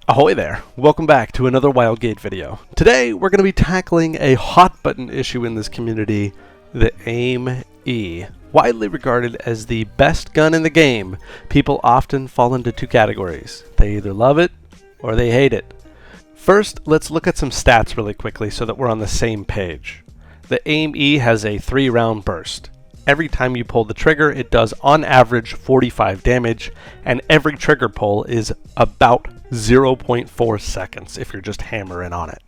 Ahoy there! Welcome back to another Wildgate video. Today we're going to be tackling a hot button issue in this community, the AimE. Widely regarded as the best gun in the game, people often fall into two categories. They either love it or they hate it. First, let's look at some stats really quickly so that we're on the same page. The AimE has a 3-round burst. Every time you pull the trigger, it does on average 45 damage, and every trigger pull is about 0.4 seconds if you're just hammering on it.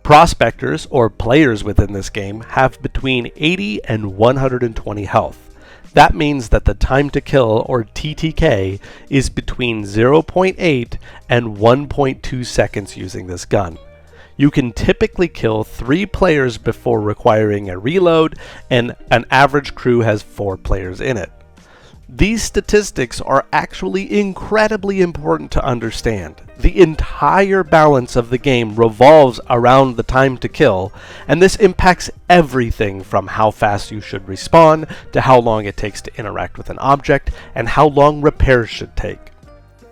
Prospectors, or players within this game, have between 80 and 120 health. That means that the time to kill, or TTK, is between 0.8 and 1.2 seconds using this gun. You can typically kill 3 players before requiring a reload, and an average crew has 4 players in it. These statistics are actually incredibly important to understand. The entire balance of the game revolves around the time to kill, and this impacts everything from how fast you should respawn, to how long it takes to interact with an object, and how long repairs should take.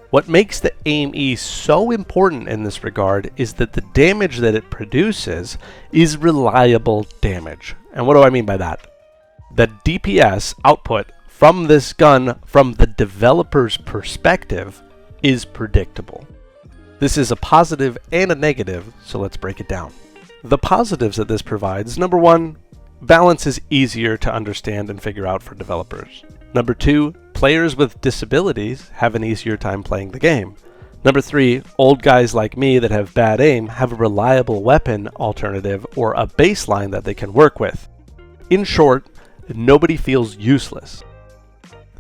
What makes the AimE so important in this regard is that the damage that it produces is reliable damage. And what do I mean by that? The DPS output from this gun, from the developer's perspective, is predictable. This is a positive and a negative, so let's break it down. The positives that this provides: number 1, balance is easier to understand and figure out for developers. Number 2, players with disabilities have an easier time playing the game. Number 3, old guys like me that have bad aim have a reliable weapon alternative or a baseline that they can work with. In short, nobody feels useless.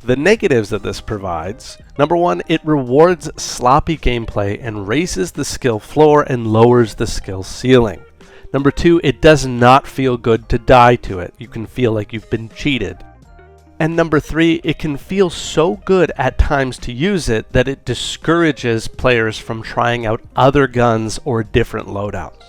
The negatives that this provides: number 1, it rewards sloppy gameplay and raises the skill floor and lowers the skill ceiling. Number 2, it does not feel good to die to it. You can feel like you've been cheated. And number 3, it can feel so good at times to use it that it discourages players from trying out other guns or different loadouts.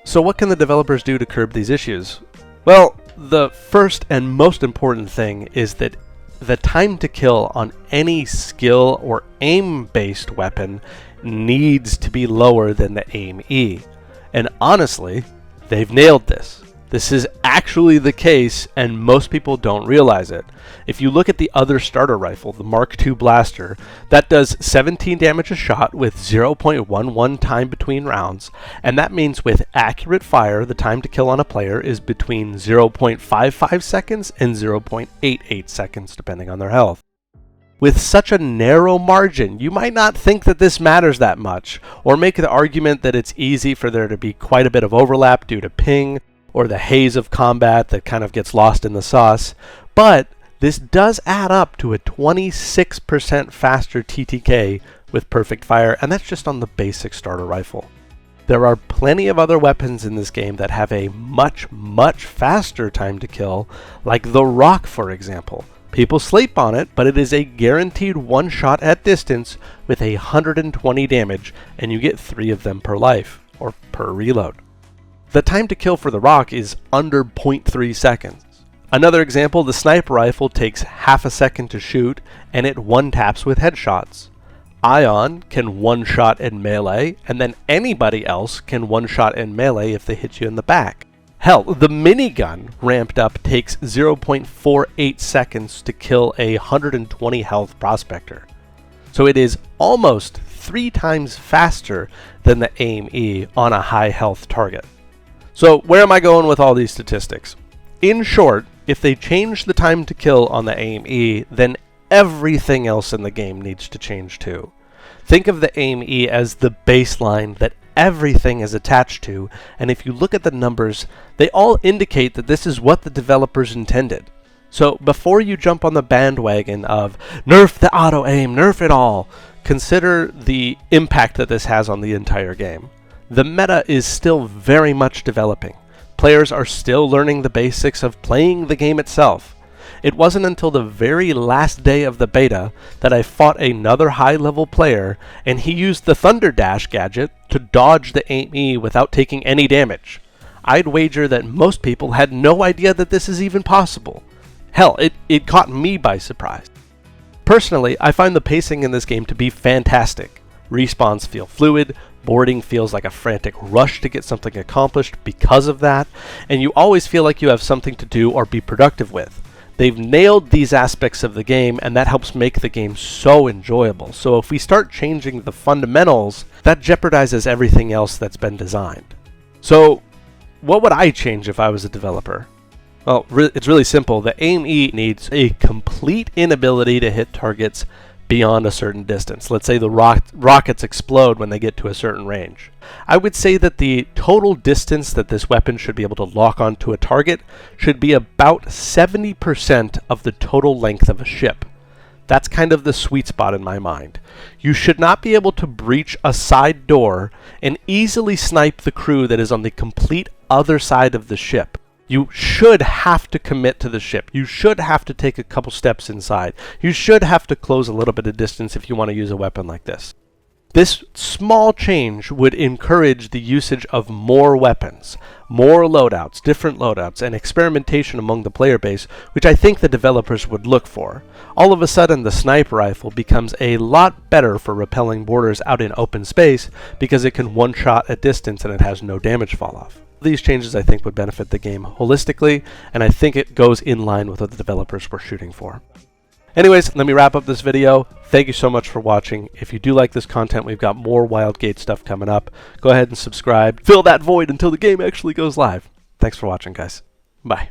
So what can the developers do to curb these issues? Well, the first and most important thing is that the time to kill on any skill or aim-based weapon needs to be lower than the AimE. And honestly, they've nailed this. This is actually the case, and most people don't realize it. If you look at the other starter rifle, the Mark II blaster, that does 17 damage a shot with 0.11 time between rounds, and that means with accurate fire, the time to kill on a player is between 0.55 seconds and 0.88 seconds, depending on their health. With such a narrow margin, you might not think that this matters that much, or make the argument that it's easy for there to be quite a bit of overlap due to ping, or the haze of combat that kind of gets lost in the sauce, but this does add up to a 26% faster TTK with perfect fire, and that's just on the basic starter rifle. There are plenty of other weapons in this game that have a much faster time to kill, like the Rock, for example. People sleep on it, but it is a guaranteed one shot at distance with 120 damage, and you get 3 of them per life, or per reload. The time to kill for the Rock is under 0.3 seconds. Another example, the sniper rifle takes half a second to shoot, and it one-taps with headshots. Ion can one-shot in melee, and then anybody else can one-shot in melee if they hit you in the back. Hell, the minigun ramped up takes 0.48 seconds to kill a 120 health prospector. So it is almost 3 times faster than the AimE on a high health target. So where am I going with all these statistics? In short, if they change the time to kill on the AimE, then everything else in the game needs to change too. Think of the AimE as the baseline that everything is attached to, and if you look at the numbers, they all indicate that this is what the developers intended. So before you jump on the bandwagon of nerf the auto aim, nerf it all, consider the impact that this has on the entire game. The meta is still very much developing. Players are still learning the basics of playing the game itself. It wasn't until the very last day of the beta that I fought another high-level player, and he used the Thunder Dash gadget to dodge the AimE without taking any damage. I'd wager that most people had no idea that this is even possible. Hell, it caught me by surprise. Personally, I find the pacing in this game to be fantastic. Respawns feel fluid, boarding feels like a frantic rush to get something accomplished because of that, and you always feel like you have something to do or be productive with. They've nailed these aspects of the game, and that helps make the game so enjoyable. So if we start changing the fundamentals, that jeopardizes everything else that's been designed. So what would I change if I was a developer? Well, it's really simple. The AimE needs a complete inability to hit targets beyond a certain distance. Let's say the rockets explode when they get to a certain range. I would say that the total distance that this weapon should be able to lock onto a target should be about 70% of the total length of a ship. That's kind of the sweet spot in my mind. You should not be able to breach a side door and easily snipe the crew that is on the complete other side of the ship. You should have to commit to the ship. You should have to take a couple steps inside. You should have to close a little bit of distance if you want to use a weapon like this. This small change would encourage the usage of more weapons, more loadouts, different loadouts, and experimentation among the player base, which I think the developers would look for. All of a sudden, the sniper rifle becomes a lot better for repelling boarders out in open space because it can one-shot at distance and it has no damage fall off. These changes, I think, would benefit the game holistically, and I think it goes in line with what the developers were shooting for. Anyways, let me wrap up this video. Thank you so much for watching. If you do like this content, we've got more Wildgate stuff coming up. Go ahead and subscribe. Fill that void until the game actually goes live. Thanks for watching, guys. Bye.